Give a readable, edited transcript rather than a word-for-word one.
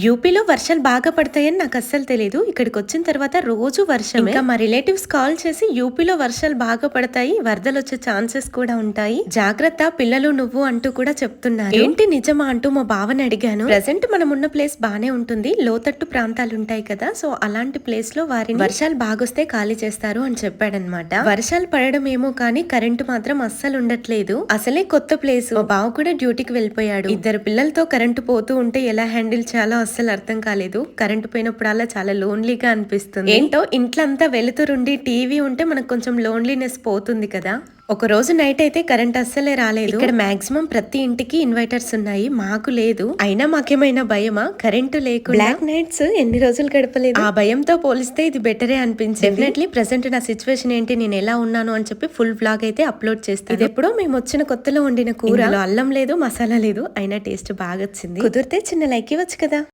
యూపీలో వర్షాలు బాగా పడతాయని నాకు అస్సలు తెలీదు. ఇక్కడికొచ్చిన తర్వాత రోజు వర్షమే. ఇంకా మా రిలేటివ్స్ కాల్ చేసి యూపీలో వర్షాలు బాగా పడతాయి, వరదలొచ్చే ఛాన్సెస్ కూడా ఉంటాయి, జాగ్రత్త పిల్లలు నువ్వు అంటూ కూడా చెప్తున్నారు. ఏంటి నిజమా అంటూ మా బావని అడిగాను. ప్రెసెంట్ మనం ఉన్న ప్లేస్ బానే ఉంటుంది, లోతట్టు ప్రాంతాలు ఉంటాయి కదా, సో అలాంటి ప్లేస్ లో వారిని వర్షాలు బాగొస్తే ఖాళీ చేస్తారు అని చెప్పాడనమాట. వర్షాలు పడడం ఏమో కానీ కరెంటు మాత్రం అస్సలు ఉండట్లేదు. అసలే కొత్త ప్లేస్. మా బావ కూడా డ్యూటీకి వెళ్ళిపోయాడు. ఇద్దరు పిల్లలతో కరెంటు పోతూ ఉంటే ఎలా హ్యాండిల్ చేయాలో అస్సలు అర్థం కాలేదు. కరెంటు పోయినప్పుడల్లా చాలా లోన్లీగా అనిపిస్తుంది. ఏంటో ఇంట్లో అంతా వెలుతురుండి టీవీ ఉంటే మనకు కొంచెం లోన్లీనెస్ పోతుంది కదా. ఒక రోజు నైట్ అయితే కరెంట్ అస్సలే రాలేదు. ఇక్కడ మాక్సిమం ప్రతి ఇంటికి ఇన్వర్టర్స్ ఉన్నాయి, మాకు లేదు. అయినా మాకేమైనా భయమా కరెంటు లేకుండా? బ్లాక్ నైట్స్ ఎన్ని రోజులు గడపలేదు. ఆ భయంతో పోలిస్తే ఇది బెటరే అనిపించింది. డెఫినెట్లీ ప్రెసెంట్ నా సిచ్యువేషన్ ఏంటి, నేను ఎలా ఉన్నాను అని చెప్పి ఫుల్ బ్లాగ్ అయితే అప్లోడ్ చేస్తాను. ఇది ఎప్పుడో మేము వచ్చిన కొత్తలో వండిన కూర, అల్లం లేదు మసాలా లేదు, అయినా టేస్ట్ బాగా వచ్చింది. కుదిరితే చిన్న లైక్ ఇవ్వచ్చు కదా.